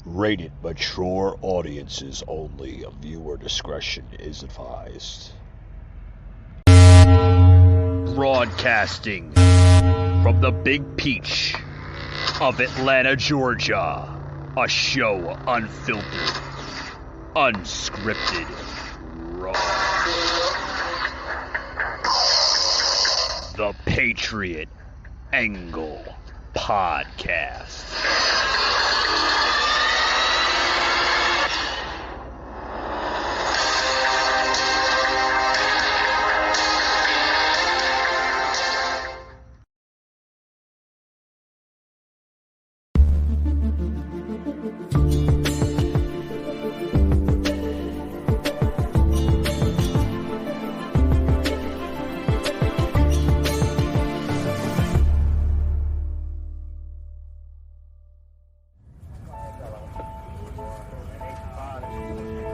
Rated mature audiences only. Viewer discretion is advised. Broadcasting from the Big Peach of Atlanta, Georgia. A show unfiltered, unscripted, raw. The Patriot Angle Podcast.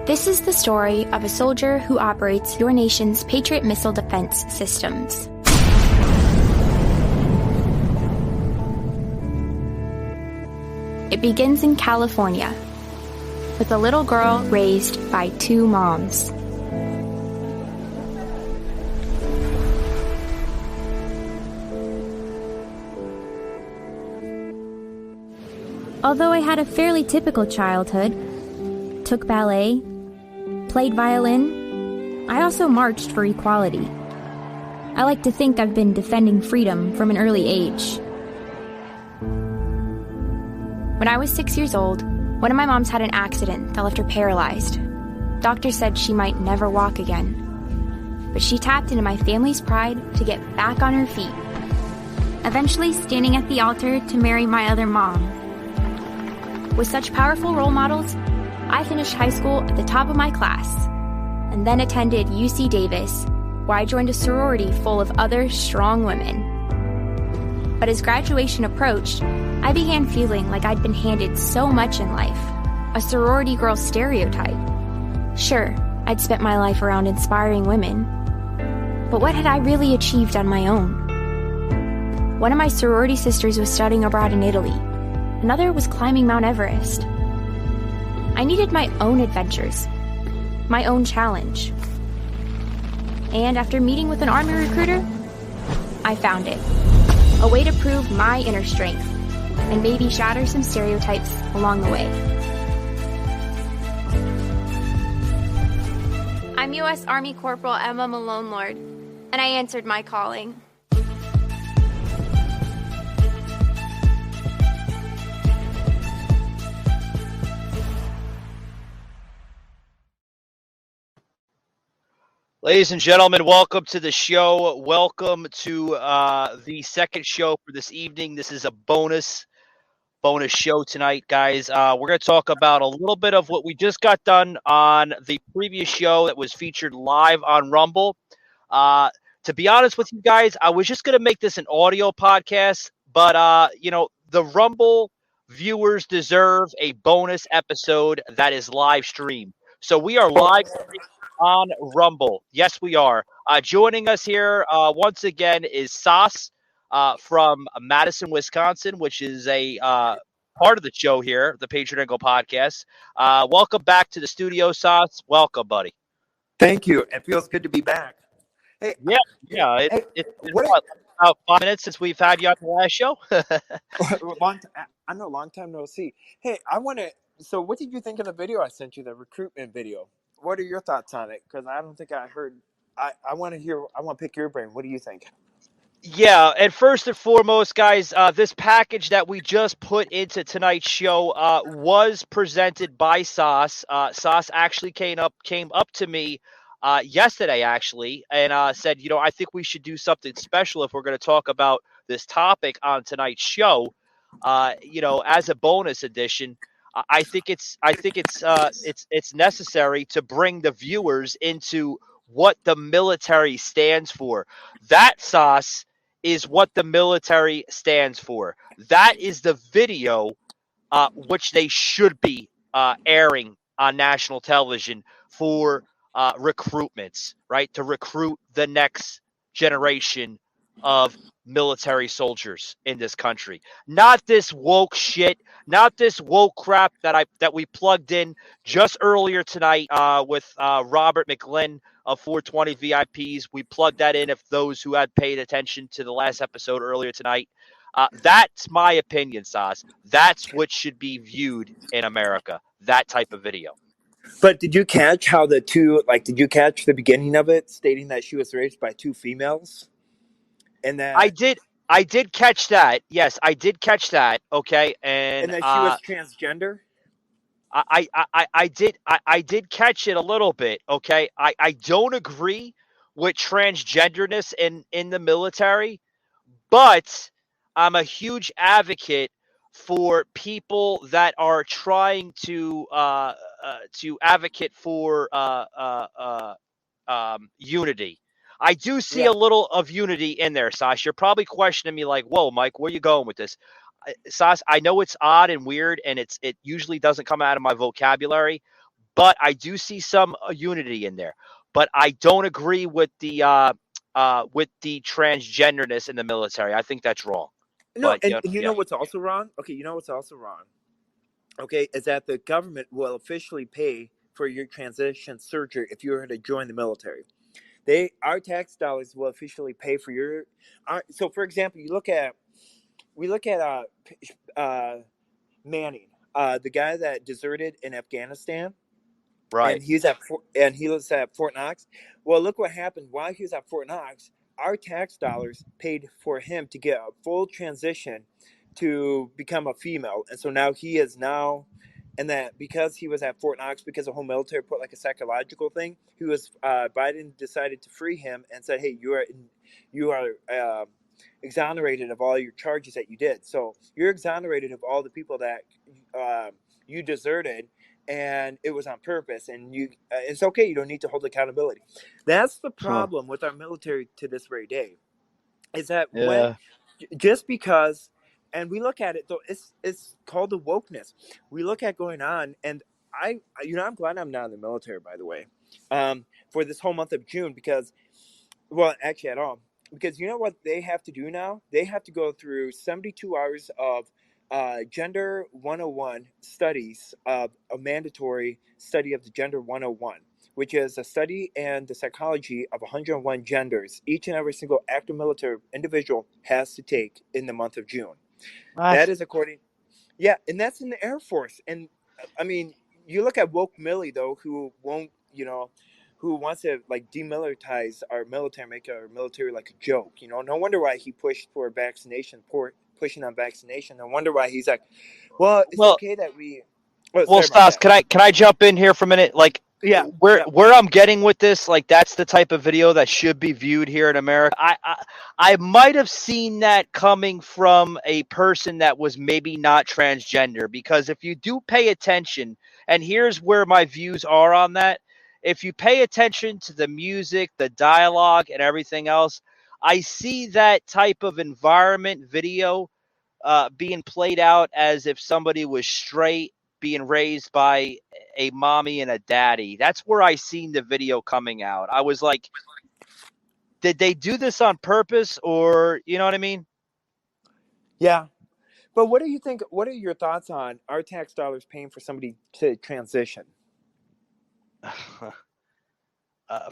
This is the story of a soldier who operates your nation's Patriot missile defense systems. It begins in California, with a little girl raised by two moms. Although I had a fairly typical childhood, took ballet, played violin, I also marched for equality. I like to think I've been defending freedom from an early age. When I was 6 years old, one of my moms had an accident that left her paralyzed. Doctors said she might never walk again. But she tapped into my family's pride to get back on her feet, eventually standing at the altar to marry my other mom. With such powerful role models, I finished high school at the top of my class, and then attended UC Davis, where I joined a sorority full of other strong women. But as graduation approached, I began feeling like I'd been handed so much in life, a sorority girl stereotype. Sure, I'd spent my life around inspiring women, but what had I really achieved on my own? One of my sorority sisters was studying abroad in Italy. Another was climbing Mount Everest. I needed my own adventures, my own challenge. And after meeting with an Army recruiter, I found it. A way to prove my inner strength and maybe shatter some stereotypes along the way. I'm U.S. Army Corporal Emma Malone Lord, and I answered my calling. Ladies and gentlemen, welcome to the show. Welcome to the second show for this evening. This is a bonus show tonight, guys. We're going to talk about a little bit of what we just got done on the previous show that was featured live on Rumble. To be honest with you guys, I was just going to make this an audio podcast, but the Rumble viewers deserve a bonus episode that is live streamed. So we are live on Rumble. Yes, we are. Joining us here once again is Sauce from Madison, Wisconsin, which is a part of the show here, the Patriot Angle Podcast. Welcome back to the studio, Sauce. Welcome, buddy. Thank you. It feels good to be back. Hey, yeah. It's been about 5 minutes since we've had you on the last show. Long time no see. Hey, so what did you think of the video I sent you, the recruitment video? What are your thoughts on it? Because I don't think I heard. I want to pick your brain. What do you think? Yeah, and first and foremost, guys, this package that we just put into tonight's show was presented by Sauce. Sauce actually came up to me yesterday, actually, and said, I think we should do something special if we're going to talk about this topic on tonight's show. As a bonus edition. I think it's necessary to bring the viewers into what the military stands for. That, Sauce, is what the military stands for. That is the video which they should be airing on national television for recruitments, right? To recruit the next generation of military soldiers in this country. Not this woke shit, not this woke crap that we plugged in just earlier tonight with Robert McGlynn of 420 VIPs. We plugged that in if those who had paid attention to the last episode earlier tonight. That's my opinion, Sas. That's what should be viewed in America, that type of video. But did you catch how did you catch the beginning of it stating that she was raped by two females? And that I did catch that. Yes, I did catch that. Okay. and And that she was transgender? I did catch it a little bit. Okay. I don't agree with transgenderness in the military, but I'm a huge advocate for people that are trying to advocate for unity. I do see Yeah. a little of unity in there, Sas. You're probably questioning me like, "Whoa, Mike, where are you going with this?" Sas, I know it's odd and weird, and it usually doesn't come out of my vocabulary, but I do see some unity in there. But I don't agree with the transgenderness in the military. I think that's wrong. No, But and you know what's also wrong? Okay, you know what's also wrong? Okay, is that the government will officially pay for your transition surgery if you were to join the military. Our tax dollars will officially pay for your. So, for example, we look at Manning, the guy that deserted in Afghanistan, right. and he was at Fort Knox. Well, look what happened while he was at Fort Knox. Our tax dollars paid for him to get a full transition to become a female, and so now he is now, and that because he was at Fort Knox, because the whole military put like a psychological thing, he was Biden decided to free him and said, "Hey, you are exonerated of all your charges that you did. So you're exonerated of all the people that you deserted." And it was on purpose, and it's okay. You don't need to hold accountability. That's the problem with our military to this very day, is that when just because, and we look at it though, it's called the wokeness. We look at going on, and I'm glad I'm not in the military, by the way, for this whole month of June, because, well, actually at all, because you know what they have to do now? They have to go through 72 hours of Gender 101 studies, of a mandatory study of the Gender 101, which is a study and the psychology of 101 genders each and every single active military individual has to take in the month of June. That is according, yeah, and that's in the Air Force. And I mean, you look at woke Millie though, who won't, who wants to like demilitarize our military, make our military like a joke. No wonder why he pushed for vaccination, pushing on vaccination. No wonder why he's like, well, it's okay that we. Oh, well, Stas, can I jump in here for a minute? Like, yeah, where I'm getting with this, like that's the type of video that should be viewed here in America. I might have seen that coming from a person that was maybe not transgender, because if you do pay attention, and here's where my views are on that. If you pay attention to the music, the dialogue, and everything else, I see that type of environment video being played out as if somebody was straight, being raised by a mommy and a daddy. That's where I seen the video coming out. I was like, did they do this on purpose, or you know what I mean? Yeah. But what do you think? What are your thoughts on our tax dollars paying for somebody to transition?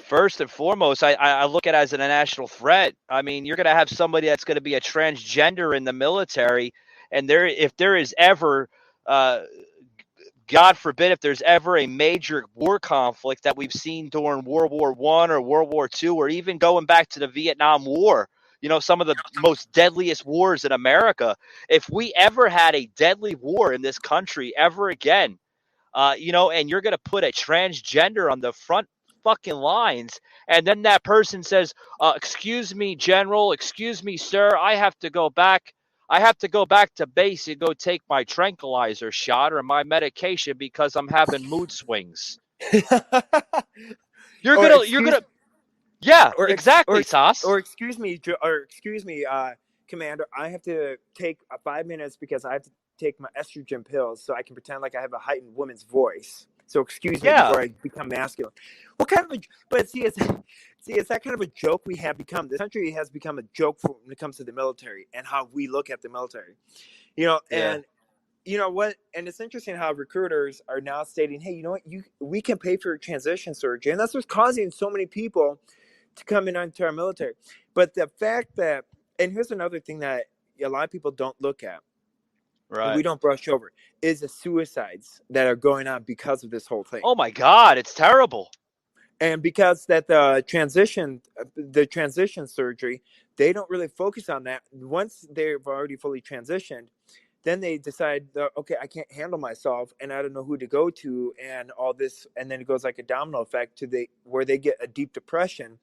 First and foremost, I look at it as a national threat. I mean, you're going to have somebody that's going to be a transgender in the military, and if there is ever, God forbid, if there's ever a major war conflict that we've seen during World War I or World War II, or even going back to the Vietnam War, some of the most deadliest wars in America, if we ever had a deadly war in this country ever again, and you're going to put a transgender on the front fucking lines, and then that person says, excuse me, General, excuse me, sir, I have to go back to base and go take my tranquilizer shot or my medication because I'm having mood swings. You're gonna yeah, exactly, Sas. Or excuse me, Commander, I have to take 5 minutes because I have to take my estrogen pills so I can pretend like I have a heightened woman's voice. So excuse me before I become masculine. What kind of but see, it's that kind of a joke we have become. This country has become a joke when it comes to the military and how we look at the military. And you know what? And it's interesting how recruiters are now stating, "Hey, you know what? We can pay for transition surgery," and that's what's causing so many people to come in into our military. But the fact that, and here's another thing that a lot of people don't look at, and we Right. don't brush over, is the suicides that are going on because of this whole thing. Oh my God, it's terrible. And because that the transition surgery, they don't really focus on that. Once they've already fully transitioned, then they decide, okay, I can't handle myself, and I don't know who to go to, and all this, and then it goes like a domino effect to where they get a deep depression,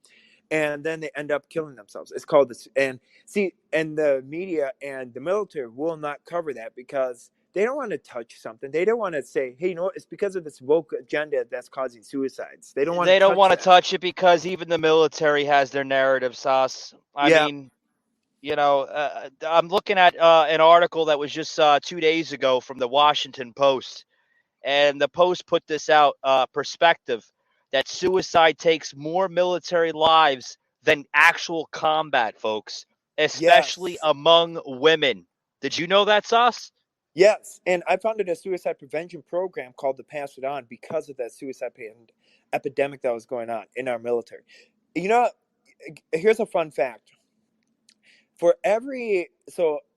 and then they end up killing themselves. It's called this, and see, and the media and the military will not cover that because they don't want to touch something. They don't want to say, hey, you know what? It's because of this woke agenda that's causing suicides. They don't want They to don't touch want to that. touch it because even the military has their narrative, Sauce. I Yeah. mean, I'm looking at an article that was just 2 days ago from the Washington Post, and the Post put this out perspective that suicide takes more military lives than actual combat, folks, especially Yes. among women. Did you know that, Sauce? Yes, and I founded a suicide prevention program called the Pass It On because of that epidemic that was going on in our military. You know, here's a fun fact. Every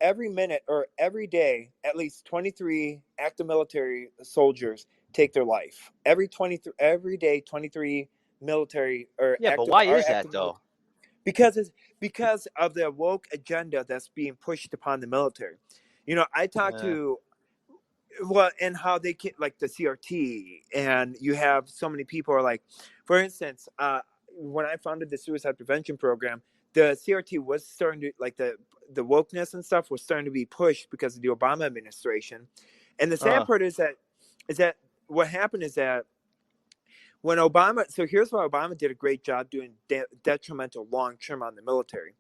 minute or every day, at least 23 active military soldiers take their life. Every day, 23 military or Yeah, but active why are is that active military, though? because of the woke agenda that's being pushed upon the military. I talked Uh, to, well, and how they can, like the CRT, and you have so many people are like, for instance, when I founded the suicide prevention program, the CRT was starting to, like, the wokeness and stuff was starting to be pushed because of the Obama administration. And the sad uh, part is that what happened is that when Obama, so here's why Obama did a great job doing detrimental long term on the military,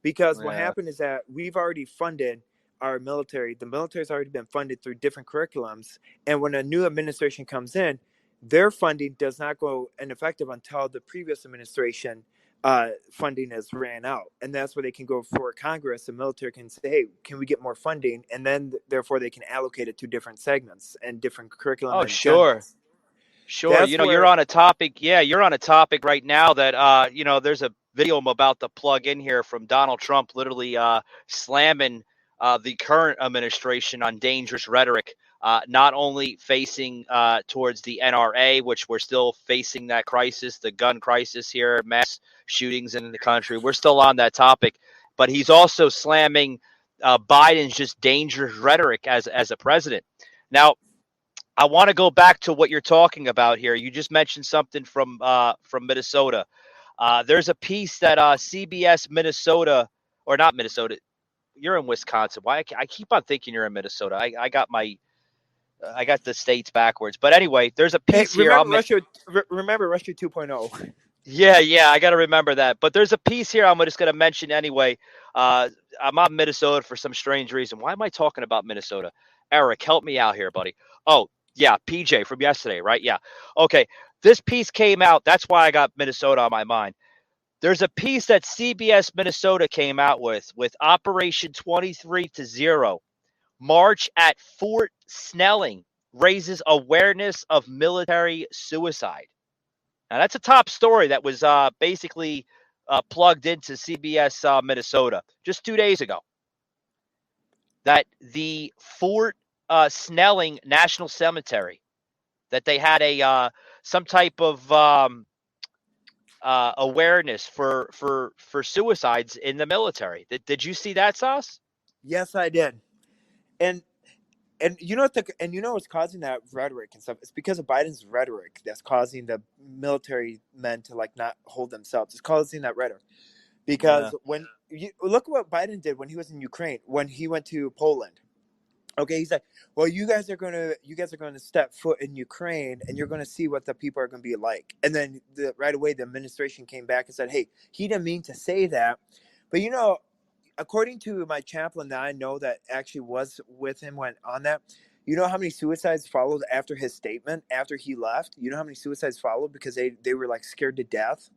because what yeah. happened is that we've already funded our military. The military's already been funded through different curriculums, and when a new administration comes in, their funding does not go ineffective until the previous administration funding is ran out, and that's where they can go for Congress. The military can say, "Hey, can we get more funding?" And then therefore they can allocate it to different segments and different curriculum Oh, and sure. agendas. Sure. That's You're where, on a topic. Yeah, you're on a topic right now that, there's a video I'm about to plug in here from Donald Trump literally slamming the current administration on dangerous rhetoric, not only facing towards the NRA, which we're still facing that crisis, the gun crisis here, mass shootings in the country. We're still on that topic, but he's also slamming Biden's just dangerous rhetoric as a president. Now, I want to go back to what you're talking about here. You just mentioned something from Minnesota. There's a piece that CBS Minnesota, or not Minnesota. You're in Wisconsin. Why I keep on thinking you're in Minnesota. I got the states backwards. But anyway, there's a hey, piece here. remember Russia 2.0. Yeah, I got to remember that. But there's a piece here I'm just going to mention anyway. I'm on Minnesota for some strange reason. Why am I talking about Minnesota? Eric, help me out here, buddy. Oh, yeah, PJ from yesterday, right? Yeah. Okay. This piece came out. That's why I got Minnesota on my mind. There's a piece that CBS Minnesota came out with Operation 23-0. March at Fort Snelling raises awareness of military suicide. Now, that's a top story that was basically plugged into CBS Minnesota just 2 days ago. That the Fort Snelling National Cemetery, that they had a some type of awareness for suicides in the military. Did you see that, Sauce? Yes, I did. And what's causing that rhetoric and stuff? It's because of Biden's rhetoric that's causing the military men to, like, not hold themselves. It's causing that rhetoric Yeah. because when you look at what Biden did when he was in Ukraine, when he went to Poland. Okay, he's like, well, you guys are gonna step foot in Ukraine, and you're gonna see what the people are gonna be like. And then right away, the administration came back and said, hey, he didn't mean to say that, but according to my chaplain that I know that actually was with him when on that, you know how many suicides followed after his statement, after he left? You know how many suicides followed because they were, like, scared to death?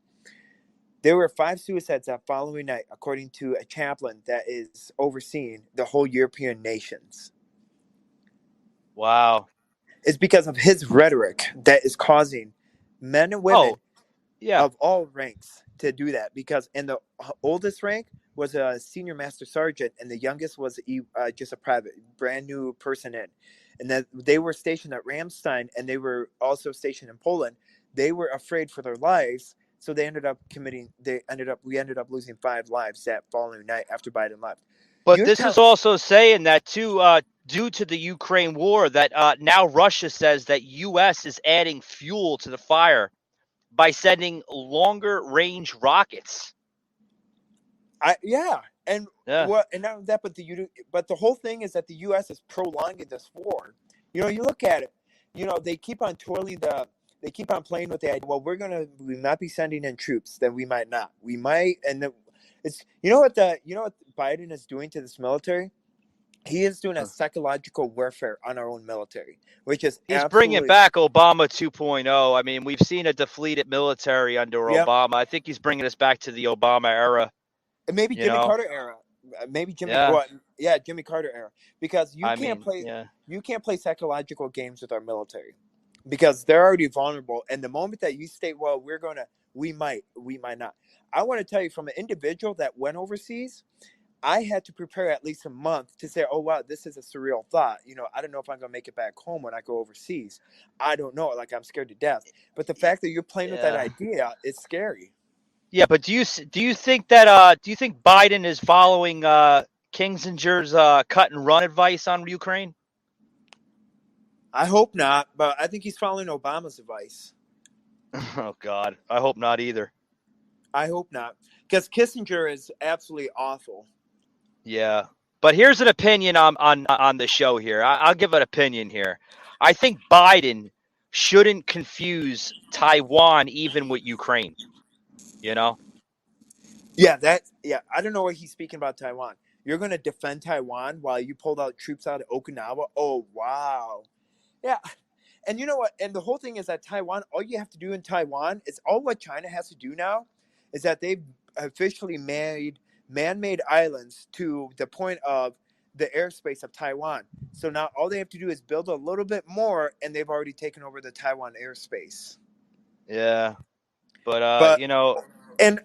There were 5 suicides that following night, according to a chaplain that is overseeing the whole European nations. Wow. It's because of his rhetoric that is causing men and women Yeah. of all ranks to do that. Because and the oldest rank was a senior master sergeant, and the youngest was just a private, brand new person in. And that they were stationed at Ramstein, and they were also stationed in Poland. They were afraid for their lives, so they ended up committing. We ended up losing 5 lives that following night after Biden left. But this is also saying that too, due to the Ukraine war, that now Russia says that U.S. is adding fuel to the fire by sending longer range rockets. Yeah, and Yeah. what? And not only that, but the whole thing is that the U.S. is prolonging this war. You look at it. They keep on they keep on playing with the idea. Well, we might be sending in troops, then we might not. We might, and then it's you know what Biden is doing to this military. He is doing a psychological warfare on our own military, which is he's bringing back Obama 2.0. I mean, we've seen a depleted military under Obama. I think he's bringing us back to the Obama era. Maybe Jimmy Carter era. Maybe Jimmy Carter era. Because you can't play psychological games with our military. Because they're already vulnerable. And the moment that you state, well, we might not. I want to tell you, from an individual that went overseas, I had to prepare at least a month to say, oh, wow, this is a surreal thought. I don't know if I'm going to make it back home when I go overseas. I don't know. Like, I'm scared to death. But the fact that you're playing with that idea is scary. Yeah, but do you think that do you think Biden is following Kinzinger's cut and run advice on Ukraine? I hope not, but I think he's following Obama's advice. Oh God, I hope not either. I hope not, because Kissinger is absolutely awful. Yeah, but here's an opinion on the show here. I'll give an opinion here. I think Biden shouldn't confuse Taiwan even with Ukraine. Yeah, I don't know what he's speaking about Taiwan. You're going to defend Taiwan while you pulled out troops out of Okinawa? Oh, wow. Yeah. And you know what? And the whole thing is that Taiwan, all you have to do in Taiwan is all what China has to do now is that they've officially made man-made islands to the point of the airspace of Taiwan. So now all they have to do is build a little bit more, and they've already taken over the Taiwan airspace. Yeah. But And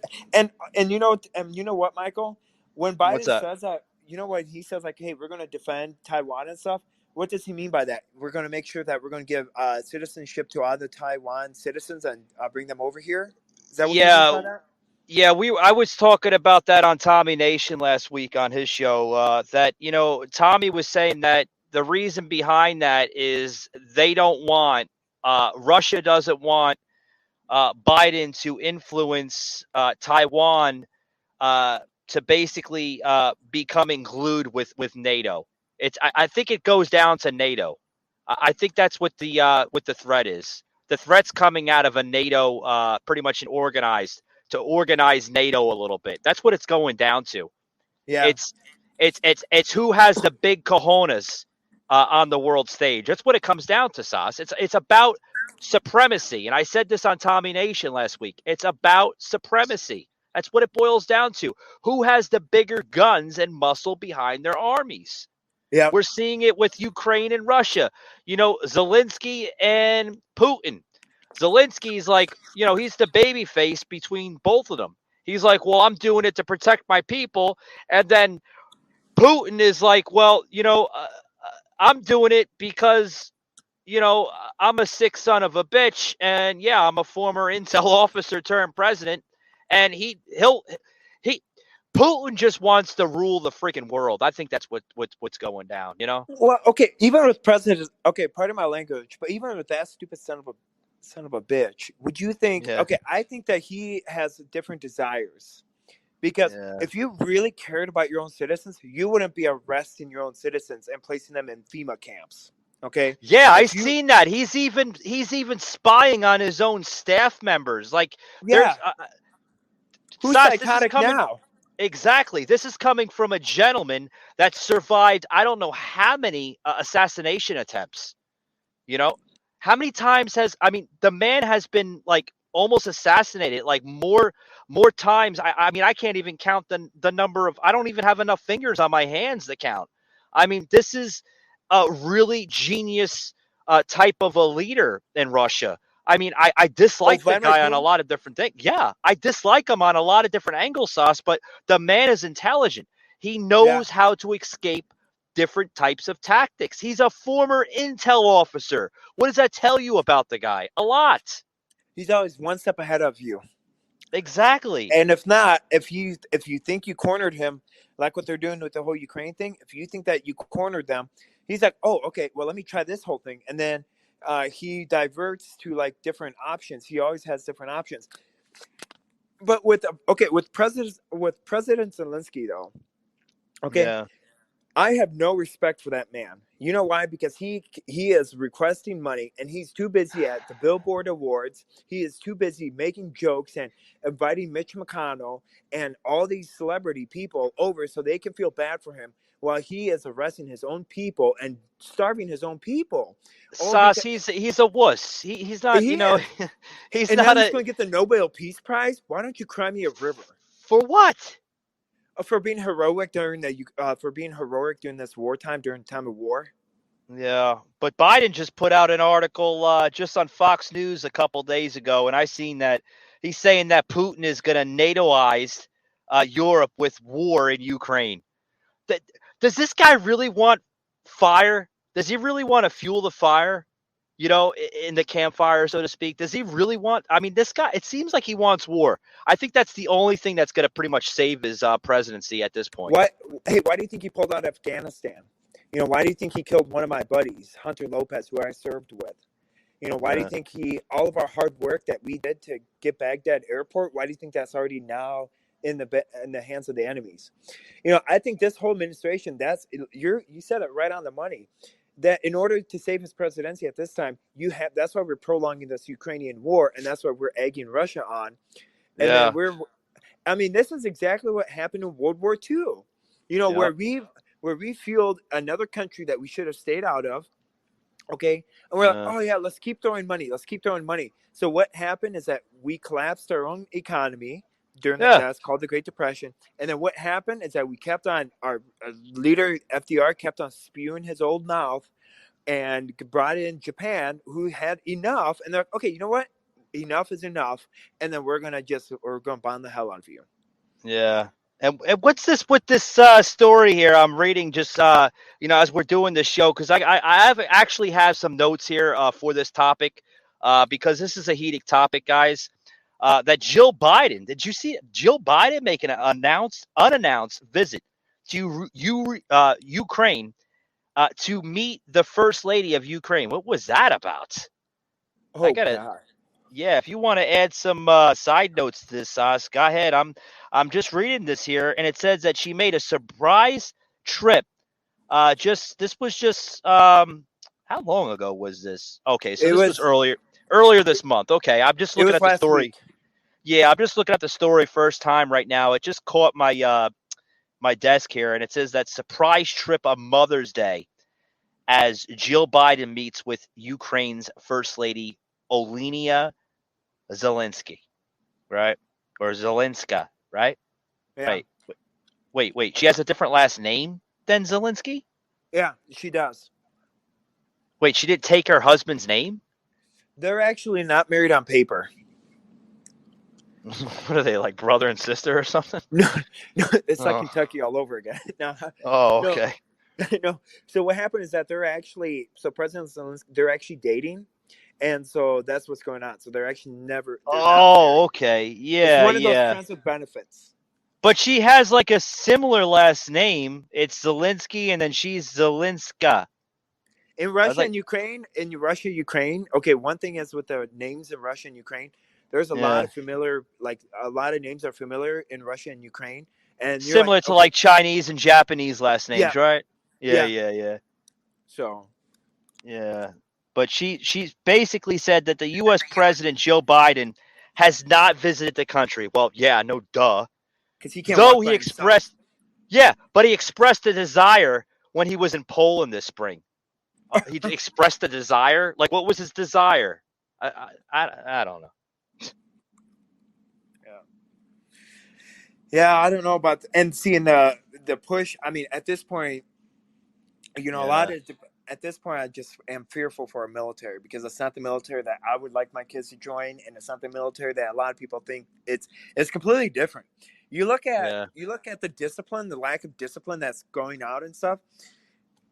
you know what, Michael? When Biden says that, you know what he says, like, hey, we're going to defend Taiwan and stuff. What does he mean by that? We're going to make sure that we're going to give citizenship to other Taiwan citizens and bring them over here. Is that what he means by that? Yeah, I was talking about that on Tommy Nation last week on his show. That Tommy was saying that the reason behind that is they don't want Russia doesn't want Biden to influence Taiwan to basically becoming glued with NATO. I think it goes down to NATO. I think that's what the threat is. The threat's coming out of a NATO, pretty much to organize NATO a little bit. That's what it's going down to. Yeah, it's who has the big cojones on the world stage. That's what it comes down to, Sauce. It's about supremacy, and I said this on Tommy Nation last week. It's about supremacy. That's what it boils down to. Who has the bigger guns and muscle behind their armies? Yeah, we're seeing it with Ukraine and Russia. Zelensky and Putin. Zelensky's like, he's the baby face between both of them. He's like, well, I'm doing it to protect my people. And then Putin is like, well, I'm doing it because, I'm a sick son of a bitch. And yeah, I'm a former intel officer turned president. And Putin just wants to rule the freaking world. I think that's what's going down, Well, okay, even with presidents, okay, pardon my language, but even with that stupid son of a bitch, would you think? Yeah. Okay, I think that he has different desires, because if you really cared about your own citizens, you wouldn't be arresting your own citizens and placing them in FEMA camps. Okay. Yeah, I've seen that. He's even spying on his own staff members. Like, yeah, who's psychotic now? Exactly. This is coming from a gentleman that survived, I don't know how many assassination attempts. How many times the man has been like almost assassinated, like more times. I mean, I can't even count the number of, I don't even have enough fingers on my hands to count. I mean, this is a really genius type of a leader in Russia. I mean, I dislike the Vladimir guy on a Putin? lot of different things. Yeah, I dislike him on a lot of different angles, Sauce, but the man is intelligent. He Yeah. knows how to escape different types of tactics. He's a former intel officer. What does that tell you about the guy? A lot. He's always one step ahead of you. Exactly. And if not, if you think you cornered him, like what they're doing with the whole Ukraine thing, if you think that you cornered them, he's like, oh, okay, well, let me try this whole thing, and then he diverts to like different options. He always has different options. But with President Zelensky though, okay, Yeah. I have no respect for that man. You know why? Because he is requesting money, and he's too busy at the Billboard Awards. He is too busy making jokes and inviting Mitch McConnell and all these celebrity people over so they can feel bad for him, while he is arresting his own people and starving his own people. All Sauce, because he's a wuss. He's not, he is, he's and now not he's a going to get the Nobel Peace Prize. Why don't you cry me a river? for what? For being heroic during this wartime, during time of war. Yeah, but Biden just put out an article just on Fox News a couple days ago, and I seen that he's saying that Putin is going to NATOize Europe with war in Ukraine. That, does this guy really want fire? Does he really want to fuel the fire? In the campfire, so to speak. Does he really want? I mean, this guy. It seems like he wants war. I think that's the only thing that's going to pretty much save his presidency at this point. What? Hey, why do you think he pulled out Afghanistan? Why do you think he killed one of my buddies, Hunter Lopez, who I served with? Why do you think all of our hard work that we did to get Baghdad airport, why do you think that's already now in the hands of the enemies? I think this whole administration, you said it right on the money. That in order to save his presidency at this time, that's why we're prolonging this Ukrainian war, and that's why we're egging Russia on. And Yeah. then this is exactly what happened in World War II. Where we fueled another country that we should have stayed out of. Okay. And we're like, oh yeah, let's keep throwing money. So what happened is that we collapsed our own economy during that's called the Great Depression. And then what happened is that we kept on, our leader FDR kept on spewing his old mouth and brought in Japan, who had enough, and they're like, okay, you know what? Enough is enough, and then we're gonna bomb the hell out of you. Yeah. And what's this with this story here? I'm reading just as we're doing this show, because I actually have some notes here for this topic because this is a heated topic, guys. That Jill Biden, did you see Jill Biden making an unannounced visit to Ukraine to meet the First Lady of Ukraine? What was that about? Oh, God. Yeah, if you want to add some side notes to this, Sauce, go ahead. I'm just reading this here, and it says that she made a surprise trip. This was just how long ago was this? Okay, so this was earlier this month. Okay, I'm just looking at the story. Week. Yeah, I'm just looking at the story first time right now. It just caught my my desk here, and it says that surprise trip on Mother's Day as Jill Biden meets with Ukraine's First Lady Olena Zelensky, right? Or Zelenska, right? Yeah. Wait. She has a different last name than Zelensky? Yeah, she does. Wait, she didn't take her husband's name? They're actually not married on paper. What are they, like brother and sister or something? No, it's like Kentucky all over again. Okay. No. So what happened is that President Zelensky, they're actually dating. And so that's what's going on. So they're actually never. Okay. Yeah. It's one of those kinds of benefits. But she has like a similar last name. It's Zelensky, and then she's Zelenska. In Russia and Ukraine, okay, one thing is with the names in Russia and Ukraine, there's a lot of familiar, a lot of names are familiar in Russia and Ukraine. And similar to like Chinese and Japanese last names, right? Yeah. So. Yeah. But she basically said that the U.S. President Joe Biden has not visited the country. Well, yeah, no duh. Because he can't. Though he expressed, but he expressed a desire when he was in Poland this spring. He expressed a desire. Like, what was his desire? I don't know. Yeah, I don't know about and seeing the push. I mean, at this point, a lot of at this point, I just am fearful for our military, because it's not the military that I would like my kids to join, and it's not the military that a lot of people think it's completely different. You look at the discipline, the lack of discipline that's going out and stuff.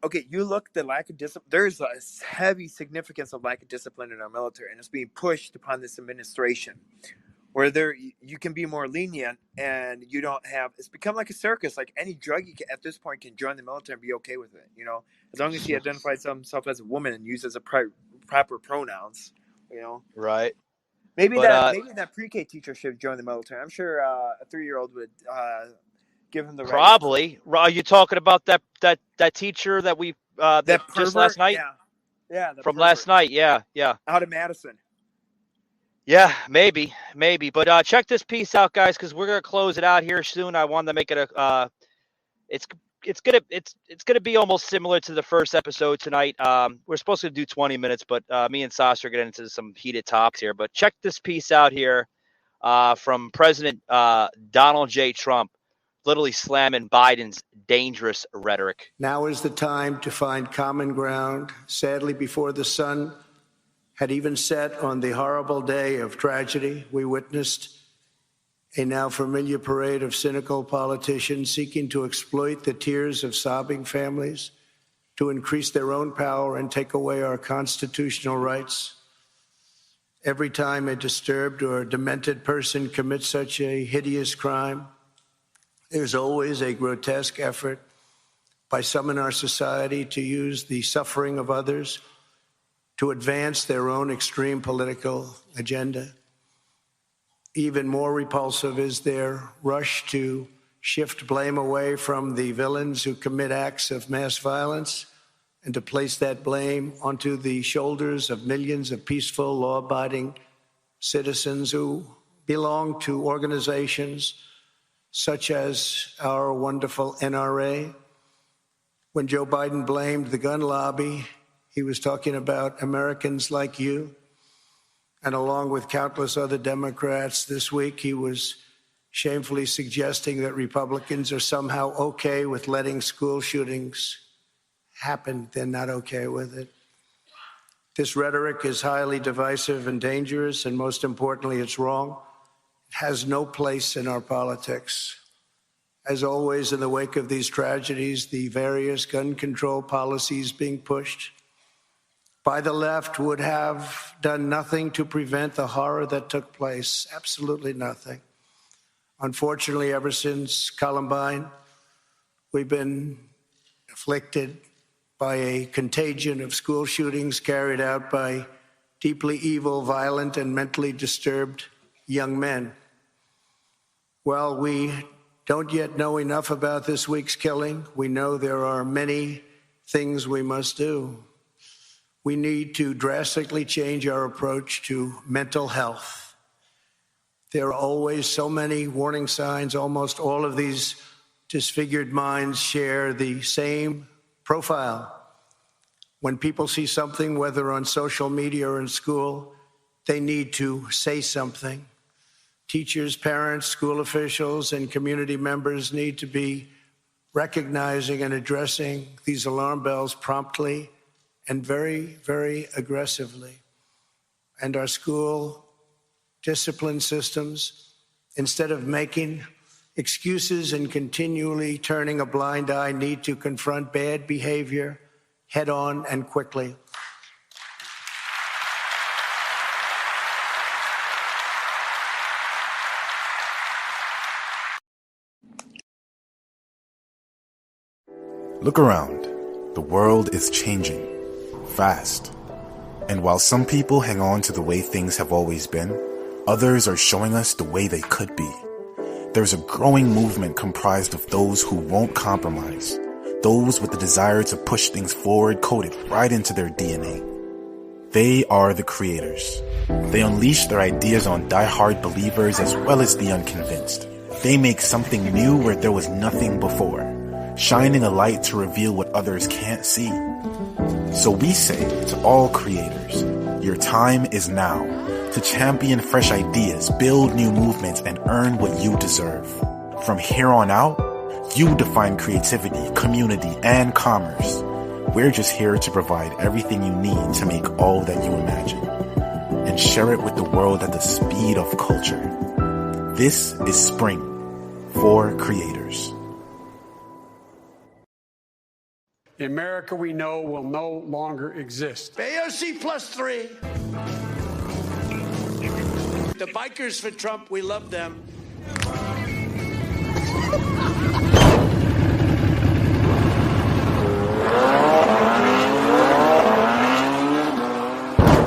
Okay, you look the lack of discipline. There's a heavy significance of lack of discipline in our military, and it's being pushed upon this administration, where you can be more lenient, and you don't have. It's become like a circus. Like any drug, at this point can join the military and be okay with it. You know, as long as he identifies himself as a woman and uses proper pronouns. You know, right? Maybe that pre-K teacher should join the military. I'm sure a 3-year-old would give him the probably. Right. Are you talking about that teacher that we that just last night? Yeah, from last night. Yeah. Out of Madison. Yeah, maybe. But check this piece out, guys, because we're gonna close it out here soon. I wanted to make it it's gonna be almost similar to the first episode tonight. We're supposed to do 20 minutes, but me and Sasha are getting into some heated talks here. But check this piece out here from President Donald J. Trump, literally slamming Biden's dangerous rhetoric. Now is the time to find common ground. Sadly, before the sun had even set on the horrible day of tragedy, we witnessed a now familiar parade of cynical politicians seeking to exploit the tears of sobbing families to increase their own power and take away our constitutional rights. Every time a disturbed or demented person commits such a hideous crime, there's always a grotesque effort by some in our society to use the suffering of others to advance their own extreme political agenda. Even more repulsive is their rush to shift blame away from the villains who commit acts of mass violence and to place that blame onto the shoulders of millions of peaceful, law-abiding citizens who belong to organizations such as our wonderful NRA. When Joe Biden blamed the gun lobby, he was talking about Americans like you. And along with countless other Democrats this week, he was shamefully suggesting that Republicans are somehow okay with letting school shootings happen. They're not okay with it. This rhetoric is highly divisive and dangerous, and most importantly, it's wrong. It has no place in our politics. As always, in the wake of these tragedies, the various gun control policies being pushed by the left would have done nothing to prevent the horror that took place. Absolutely nothing. Unfortunately, ever since Columbine, we've been afflicted by a contagion of school shootings carried out by deeply evil, violent, and mentally disturbed young men. While we don't yet know enough about this week's killing, we know there are many things we must do. We need to drastically change our approach to mental health. There are always so many warning signs. Almost all of these disfigured minds share the same profile. When people see something, whether on social media or in school, they need to say something. Teachers, parents, school officials, and community members need to be recognizing and addressing these alarm bells promptly and very, very aggressively. And our school discipline systems, instead of making excuses and continually turning a blind eye, need to confront bad behavior head on and quickly. Look around. The world is changing fast. And while some people hang on to the way things have always been, others are showing us the way they could be. There's a growing movement comprised of those who won't compromise, those with the desire to push things forward coded right into their DNA. They are the creators. They unleash their ideas on die-hard believers as well as the unconvinced. They make something new where there was nothing before, shining a light to reveal what others can't see. So we say to all creators, your time is now to champion fresh ideas, build new movements, and earn what you deserve. From here on out, you define creativity, community, and commerce. We're just here to provide everything you need to make all that you imagine and share it with the world at the speed of culture. This is Spring for Creators. The America we know will no longer exist. AOC +3. The bikers for Trump, we love them.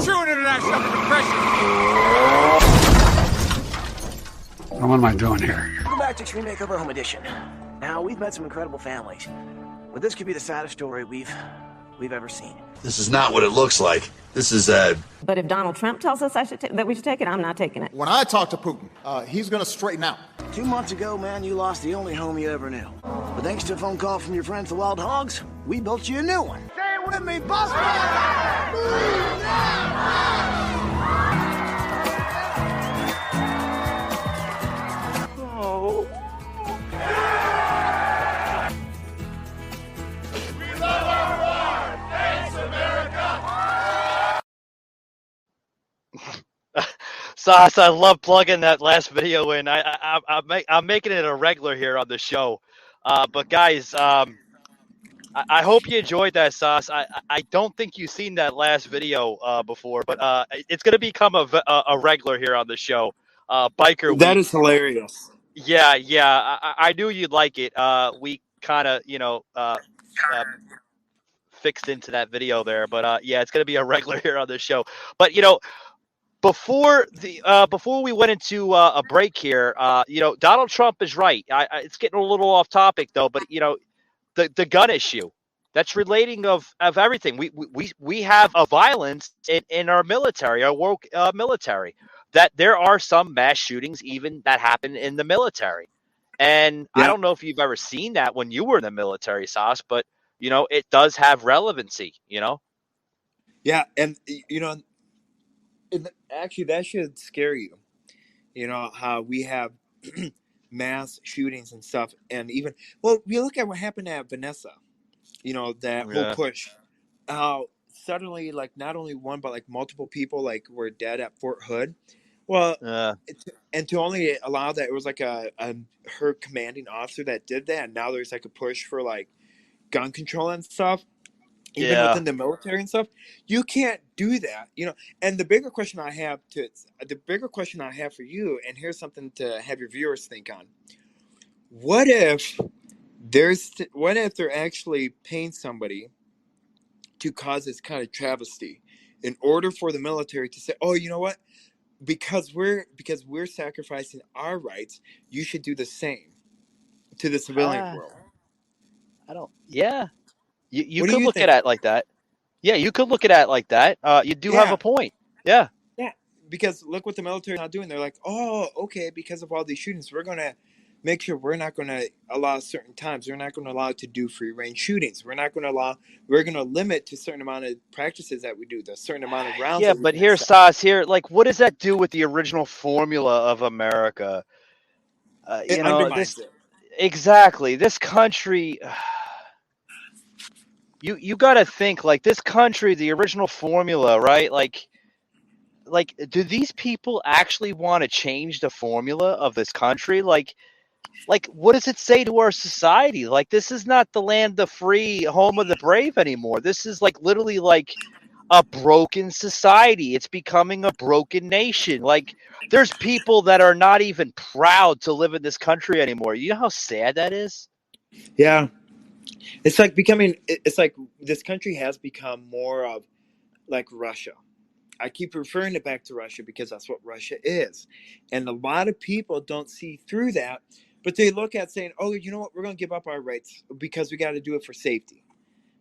True international depression. What am I doing here? Welcome back to Extreme Makeover Home Edition. Now, we've met some incredible families, but this could be the saddest story we've ever seen. This is not what it looks like. This is But if Donald Trump tells us that we should take it, I'm not taking it. When I talk to Putin, he's going to straighten out. 2 months ago, man, you lost the only home you ever knew. But thanks to a phone call from your friends, the Wild Hogs, we built you a new one. Stay with me, Buster! Oh. Sauce, I love plugging that last video in. I'm making it a regular here on the show. But guys, I hope you enjoyed that, Sauce. I don't think you've seen that last video before, but it's going to become a regular here on the show. Biker That Week. is hilarious. Yeah. I knew you'd like it. We kind of, fixed into that video there, but yeah, it's going to be a regular here on the show. But before we went into a break here, Donald Trump is right. It's getting a little off topic though, but the gun issue, that's relating of everything. We have a violence in our military, our woke military, that there are some mass shootings even that happen in the military. And yeah. I don't know if you've ever seen that when you were in the military, Sauce, but it does have relevancy, Yeah, and actually that should scare you. How we have mass shootings and stuff, and even you look at what happened at Vanessa. That whole push. How suddenly, like, not only one but like multiple people were dead at Fort Hood. Well, and to only allow that, it was like her commanding officer that did that, and now there's like a push for like gun control and stuff, even within the military and stuff. You can't do that, And the bigger question I have for you, and here's something to have your viewers think on: what if they're actually paying somebody to cause this kind of travesty in order for the military to say, "Oh, you know what? Because we're sacrificing our rights, you should do the same to the civilian world." I don't. Yeah, you could look at it like that. Yeah, you could look at it like that. You do have a point. Yeah. Yeah, because look what the military is not doing. They're like, oh, okay, because of all these shootings, we're going to make sure we're not going to allow certain times. We're not going to allow it to do free range shootings. We're going to limit to a certain amount of practices that we do, the certain amount of rounds. Yeah, but here's Sauce here. Like, what does that do with the original formula of America? It undermines it. Exactly. This country, you got to think, like, this country, the original formula, right? Like, do these people actually want to change the formula of this country? Like, what does it say to our society? Like, this is not the land of the free, home of the brave anymore. This is like literally like a broken society. It's becoming a broken nation. Like, there's people that are not even proud to live in this country anymore. You know how sad that is? Yeah. It's like this country has become more of like Russia. I keep referring it back to Russia because that's what Russia is. And a lot of people don't see through that, but they look at saying, oh, you know what? We're going to give up our rights because we got to do it for safety.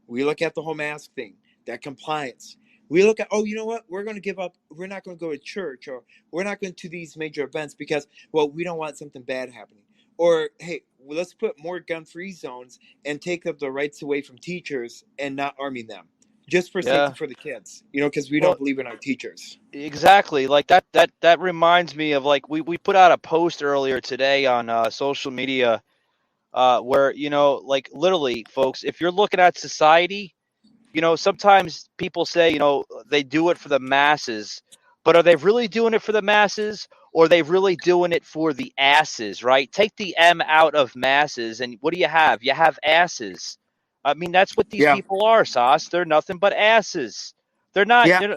We look at the whole mask thing, that compliance. We look at, oh, you know what? We're going to give up. We're not going to go to church, or we're not going to these major events because, well, we don't want something bad happening. Or, hey, let's put more gun-free zones and take up the rights away from teachers and not arming them. Just for safety for the kids, because we don't believe in our teachers. Exactly. Like that reminds me of, like, we put out a post earlier today on social media where, like, literally, folks, if you're looking at society, sometimes people say, they do it for the masses, but are they really doing it for the masses, or are they really doing it for the asses, right? Take the M out of masses, and what do you have? You have asses. I mean, that's what these Yeah. people are, Sauce. They're nothing but asses. They're not, Yeah.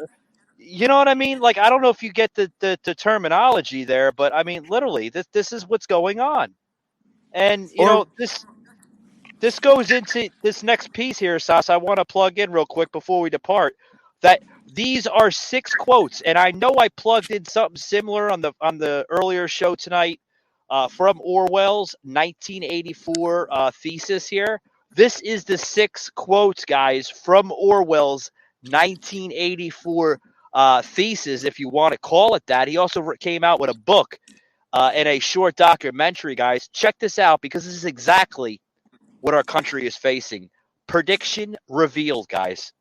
you know what I mean? Like, I don't know if you get the terminology there, but I mean, literally, this is what's going on. And, this goes into this next piece here, Sas. I want to plug in real quick before we depart that these are 6 quotes, and I know I plugged in something similar on the earlier show tonight from Orwell's 1984 thesis here. This is the 6 quotes, guys, from Orwell's 1984 thesis, if you want to call it that. He also came out with a book and a short documentary, guys. Check this out, because this is exactly what our country is facing. Prediction revealed, guys.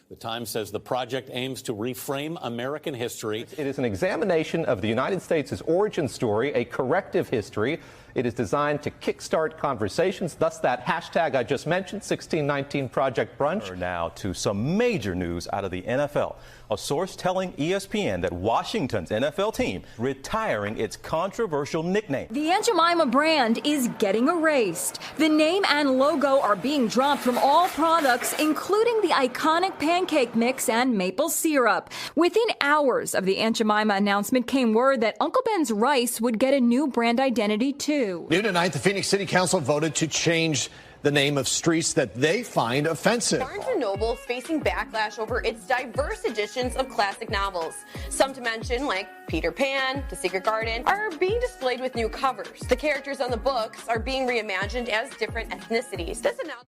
The Times says the project aims to reframe American history. It is an examination of the United States' origin story, a corrective history. It is designed to kickstart conversations, thus that hashtag I just mentioned, 1619 Project Brunch. Now to some major news out of the NFL. A source telling ESPN that Washington's NFL team retiring its controversial nickname. The Aunt Jemima brand is getting erased. The name and logo are being dropped from all products, including the iconic pancake mix and maple syrup. Within hours of the Aunt Jemima announcement came word that Uncle Ben's rice would get a new brand identity too. New tonight, the Phoenix City Council voted to change the name of streets that they find offensive. Barnes & Noble is facing backlash over its diverse editions of classic novels. Some to mention, like Peter Pan, The Secret Garden, are being displayed with new covers. The characters on the books are being reimagined as different ethnicities. This announcement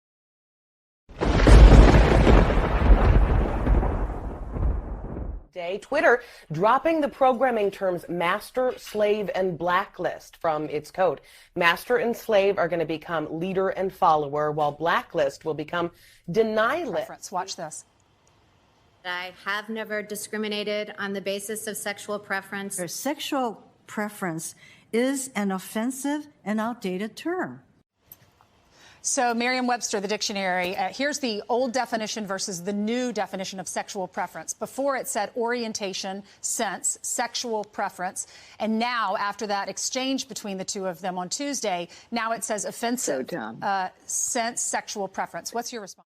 Day, Twitter dropping the programming terms master, slave, and blacklist from its code. Master and slave are going to become leader and follower, while blacklist will become deny list. Watch this. I have never discriminated on the basis of sexual preference. Sexual preference is an offensive and outdated term. So Merriam-Webster, the dictionary, here's the old definition versus the new definition of sexual preference. Before it said orientation, sense, sexual preference. And now, after that exchange between the two of them on Tuesday, now it says offensive, sense, sexual preference. What's your response?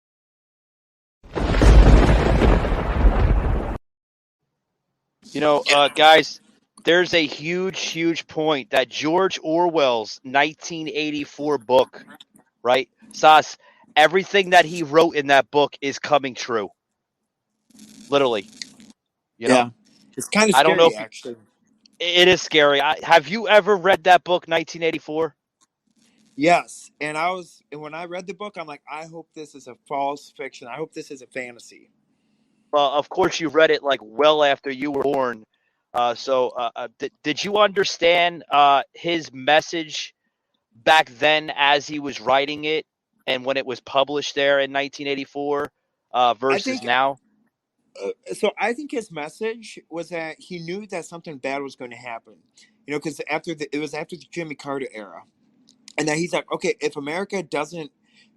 Guys, there's a huge point that George Orwell's 1984 book, right? Sas, everything that he wrote in that book is coming true. Literally. Yeah. It's kind of scary, I don't know if actually. It is scary. Have you ever read that book, 1984? Yes. And when I read the book, I'm like, I hope this is a false fiction. I hope this is a fantasy. Well, of course you read it like well after you were born. Did you understand his message back then as he was writing it and when it was published there in 1984 versus now? So I think his message was that he knew that something bad was going to happen, because it was after the Jimmy Carter era, and that he's like, okay, if America doesn't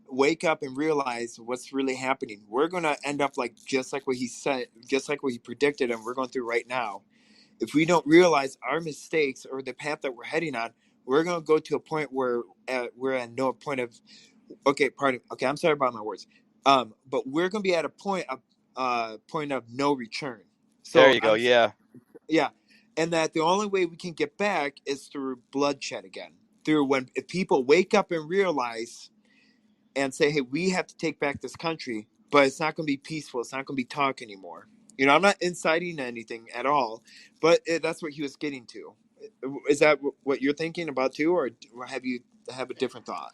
wake up and realize what's really happening, we're going to end up just like what he said, just like what he predicted, and we're going through right now. If we don't realize our mistakes or the path that we're heading on, we're going to go to a point where we're at no point of, I'm sorry about my words. But we're going to be at a point of no return. So there you go. Yeah. And that the only way we can get back is through bloodshed again, if people wake up and realize and say, hey, we have to take back this country, but it's not going to be peaceful. It's not going to be talk anymore. I'm not inciting anything at all, but that's what he was getting to. Is that what you're thinking about too, or have you have a different thought?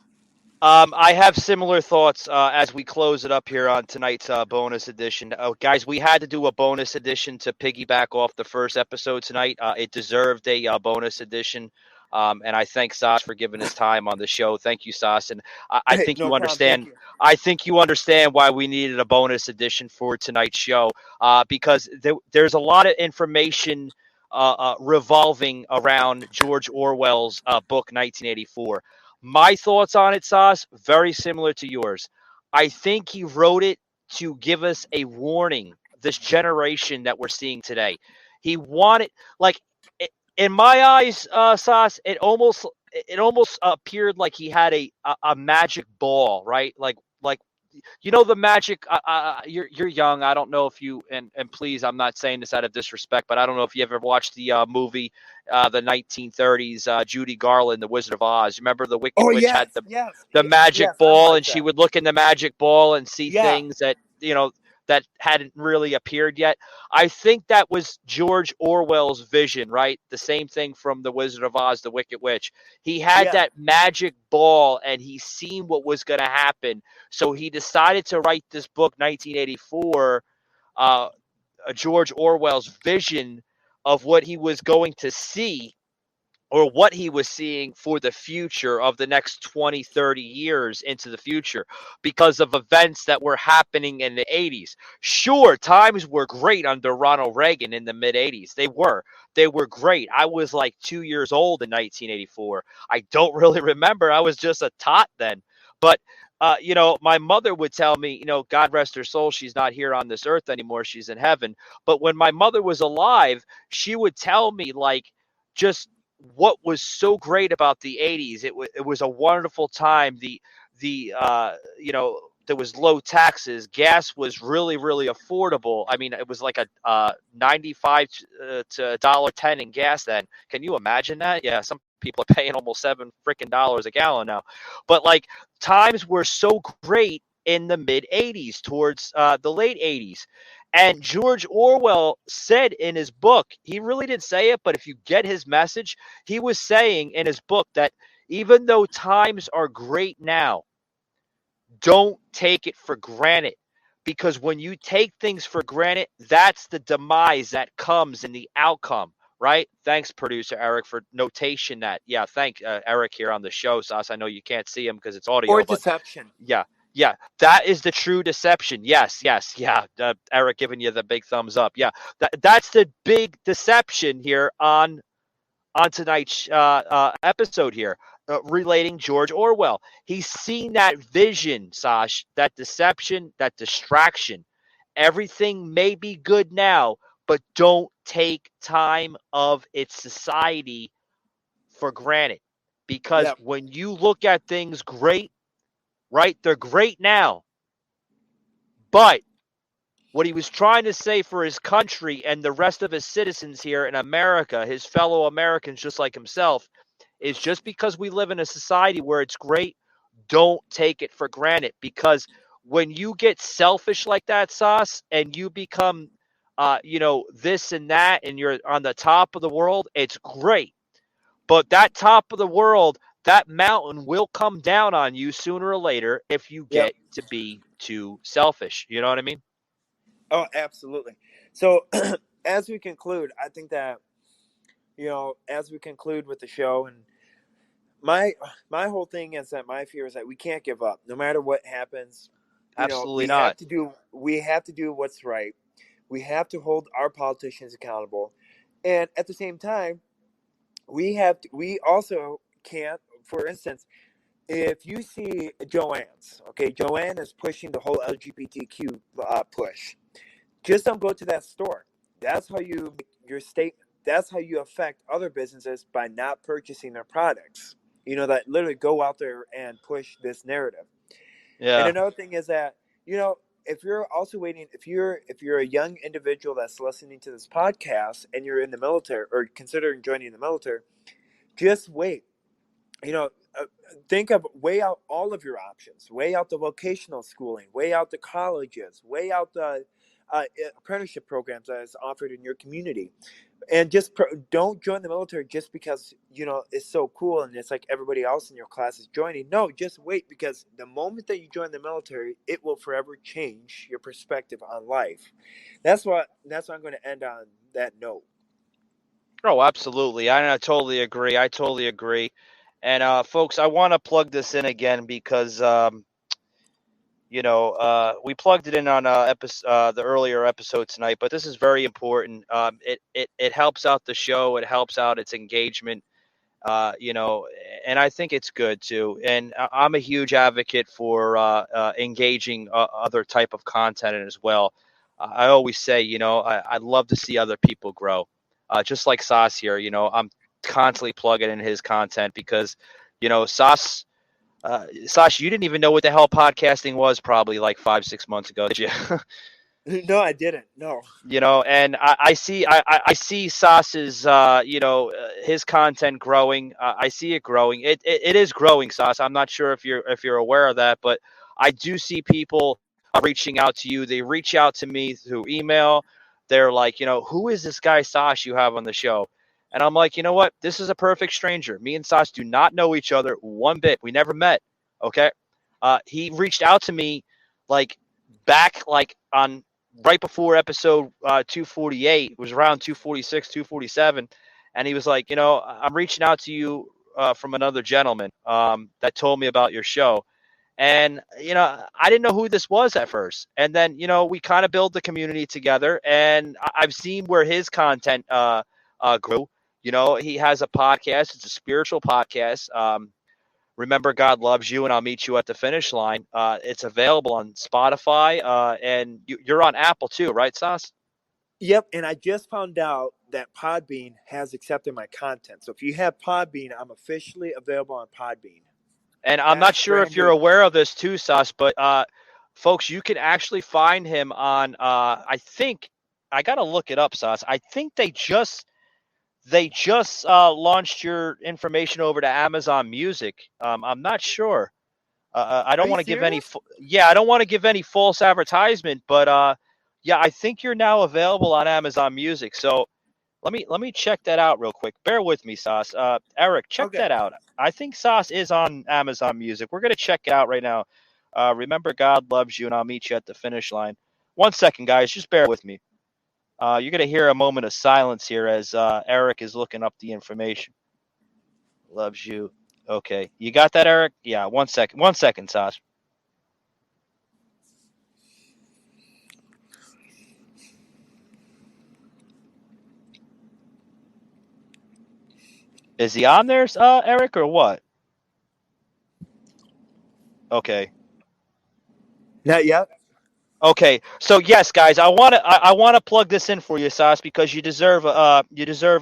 I have similar thoughts as we close it up here on tonight's bonus edition. Guys, we had to do a bonus edition to piggyback off the first episode tonight. It deserved a bonus edition. And I thank Sas for giving his time on the show. Thank you, Sas. And I Hey, think no you problem. Thank understand. you. I think you understand why we needed a bonus edition for tonight's show, because there's a lot of information revolving around George Orwell's book, 1984. My thoughts on it, Sas, very similar to yours. I think he wrote it to give us a warning, this generation that we're seeing today. He wanted, like, in my eyes, Sas, it almost appeared like he had a magic ball, right? Like the magic. You're young. I don't know if you and please, I'm not saying this out of disrespect, but I don't know if you ever watched the movie, the 1930s, Judy Garland, The Wizard of Oz. Remember the Wicked Oh Witch yes, had yes, the magic yes. I ball, watched and she that. would look in the magic ball and see Yeah, things that hadn't really appeared yet. I think that was George Orwell's vision, right? The same thing from The Wizard of Oz, The Wicked Witch. He had yeah, that magic ball and he seen what was going to happen. So he decided to write this book, 1984, George Orwell's vision of what he was going to see or what he was seeing for the future of the next 20, 30 years into the future because of events that were happening in the 80s. Sure, times were great under Ronald Reagan in the mid 80s. They were. They were great. I was like 2 years old in 1984. I don't really remember. I was just a tot then. But my mother would tell me, God rest her soul, she's not here on this earth anymore. She's in heaven. But when my mother was alive, she would tell me, like, just what was so great about the 80s. It was a wonderful time. There was low taxes. Gas was really, really affordable. I mean, it was like a 95 to $1.10 in gas then. Can you imagine that? Yeah, some people are paying almost $7 a gallon now. But like, times were so great in the mid 80s towards the late 80s. And George Orwell said in his book, he really didn't say it, but if you get his message, he was saying in his book that even though times are great now, don't take it for granted. Because when you take things for granted, that's the demise that comes in the outcome, right? Thanks, producer Eric, for notation that. Yeah, thank Eric here on the show, Sas. I know you can't see him because it's or audio, but deception. yeah. Yeah, that is the true deception. Yes, yeah. Eric giving you the big thumbs up. Yeah, that's the big deception here on tonight's episode here, relating George Orwell. He's seen that vision, Sash, that deception, that distraction. Everything may be good now, but don't take time of its society for granted. Because Yep. when you look at things great, right, they're great now. But what he was trying to say for his country and the rest of his citizens here in America, his fellow Americans just like himself, is just because we live in a society where it's great, don't take it for granted. Because when you get selfish like that, Sauce, and you become, this and that, and you're on the top of the world, it's great. But that top of the world, that mountain will come down on you sooner or later if you Yep. get to be too selfish. You know what I mean? Oh, absolutely. So, as we conclude, I think that as we conclude with the show, and my whole thing is that my fear is that we can't give up, no matter what happens. Absolutely We not. have to do what's right. We have to hold our politicians accountable, and at the same time, we also can't. For instance, if you see Joanne's, okay, Joanne is pushing the whole LGBTQ push. Just don't go to that store. That's how you make your state. That's how you affect other businesses by not purchasing their products. That literally go out there and push this narrative. And Yeah. another thing is that if you're also waiting, if you're a young individual that's listening to this podcast and you're in the military or considering joining the military, just wait. you know, uh, weigh out all of your options, weigh out the vocational schooling, weigh out the colleges, weigh out the apprenticeship programs that is offered in your community. And just don't join the military just because it's so cool and it's like everybody else in your class is joining. No, just wait, because the moment that you join the military, it will forever change your perspective on life. That's what I'm going to end on that note. Oh, absolutely. I totally agree. I totally agree. And folks, I want to plug this in again because we plugged it in on the earlier episode tonight, but this is very important. It helps out the show. It helps out its engagement. And I think it's good too. And I'm a huge advocate for engaging other type of content as well. I always say, I'd love to see other people grow. Just like Sas here, I'm constantly plugging in his content because, Sas, Sasha, you didn't even know what the hell podcasting was probably like 5-6 months ago, did you? No, I didn't. No. And I see Sas's, his content growing. I see it growing. It is growing, Sas. I'm not sure if you're aware of that, but I do see people reaching out to you. They reach out to me through email. They're like, who is this guy Sas you have on the show? And I'm like, you know what? This is a perfect stranger. Me and Sas do not know each other one bit. We never met. Okay. He reached out to me back on right before episode 248. It was around 246, 247. And he was like, I'm reaching out to you from another gentleman that told me about your show. And, I didn't know who this was at first. And then, we kind of build the community together. And I've seen where his content grew. He has a podcast. It's a spiritual podcast. Remember, God Loves You, and I'll Meet You at the Finish Line. It's available on Spotify, and you're on Apple too, right, Sas? Yep, and I just found out that Podbean has accepted my content. So if you have Podbean, I'm officially available on Podbean. And I'm not sure if you're aware of this too, Sas, but folks, you can actually find him on. I think I got to look it up, Sas. I think they just launched your information over to Amazon Music. I'm not sure. I don't want to give any. I don't want to give any false advertisement, but I think you're now available on Amazon Music. So let me check that out real quick. Bear with me, Sas. Eric, check that out. I think Sas is on Amazon Music. We're gonna check it out right now. Remember, God Loves You, and I'll Meet You at the Finish Line. 1 second, guys. Just bear with me. You're going to hear a moment of silence here as Eric is looking up the information. Loves You. Okay. You got that, Eric? Yeah, 1 second. 1 second, Sas. Is he on there, Eric, or what? Okay. Not yet. Okay, so yes, guys, I want to plug this in for you, Sas, because you deserve a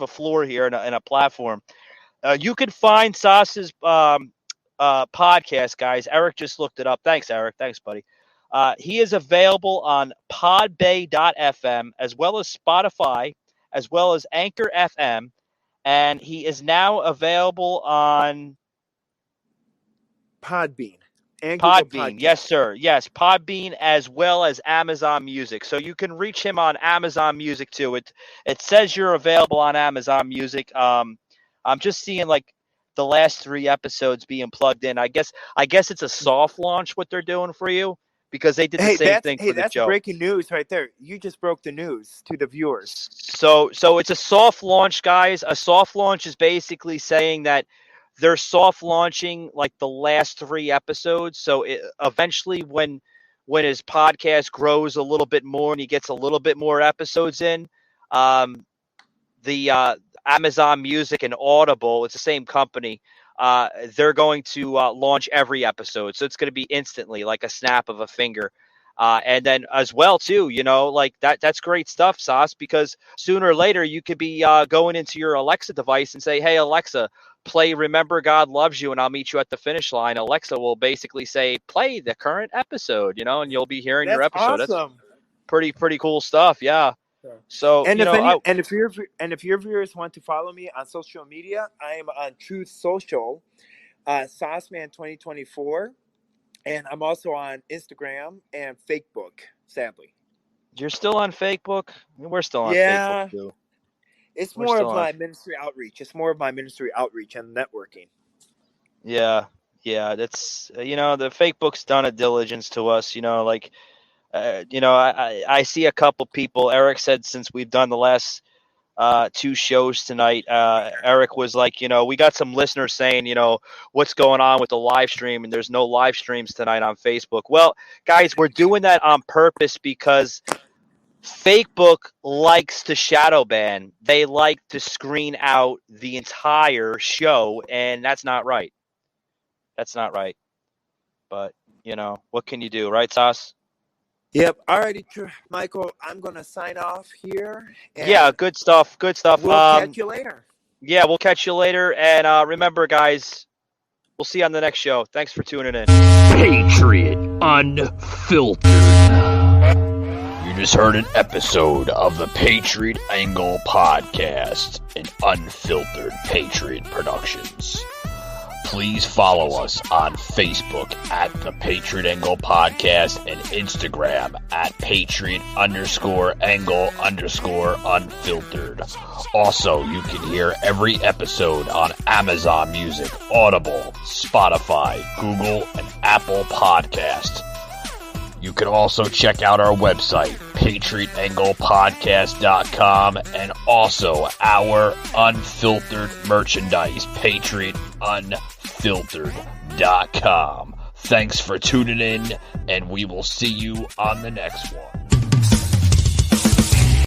floor here and a platform. You can find Sas's podcast, guys. Eric just looked it up. Thanks, Eric. Thanks, buddy. He is available on podbay.fm as well as Spotify, as well as Anchor FM, and he is now available on Podbean. Podbean, yes, sir. Yes, Podbean as well as Amazon Music. So you can reach him on Amazon Music too. It says you're available on Amazon Music. I'm just seeing the last 3 episodes being plugged in. I guess it's a soft launch what they're doing for you because they did the same thing for the that's show. Breaking news right there. You just broke the news to the viewers. So it's a soft launch, guys. A soft launch is basically saying that they're soft launching the last 3 episodes. So eventually when his podcast grows a little bit more and he gets a little bit more episodes in, the Amazon Music and Audible, it's the same company. They're going to launch every episode. So it's going to be instantly like a snap of a finger. And then as well, too, that's great stuff, Sas, because sooner or later you could be going into your Alexa device and say, hey, Alexa, play Remember God Loves You, and I'll Meet You at the Finish Line. Alexa will basically say, play the current episode, and you'll be hearing your episode. Awesome. That's pretty cool stuff. Yeah. So, if your viewers want to follow me on social media, I am on Truth Social, Sauceman 2024. And I'm also on Instagram and Facebook, sadly. You're still on Facebook? We're still on Facebook, too. It's We're more still of on. my ministry outreach. It's more of my ministry outreach and networking. Yeah, that's the fake book's done a diligence to us. I see a couple people. Eric said since we've done the last 2 shows tonight, Eric was like, we got some listeners saying, what's going on with the live stream, and there's no live streams tonight on Facebook. Well, guys, we're doing that on purpose because Facebook likes to shadow ban. They like to screen out the entire show, and that's not right. That's not right. But, what can you do, right, Sauce? Yep. All righty, Michael, I'm going to sign off here. Yeah, good stuff. Good stuff. We'll catch you later. Yeah, we'll catch you later. And remember, guys, we'll see you on the next show. Thanks for tuning in. Patriot Unfiltered. You just heard an episode of the Patriot Angle Podcast, an unfiltered Patriot Productions. Please follow us on Facebook at the Patriot Angle Podcast and Instagram at Patriot_Angle_Unfiltered. Also, you can hear every episode on Amazon Music, Audible, Spotify, Google, and Apple Podcast. You can also check out our website, PatriotAnglePodcast.com, and also our unfiltered merchandise, PatriotUnfiltered.com. Thanks for tuning in, and we will see you on the next one.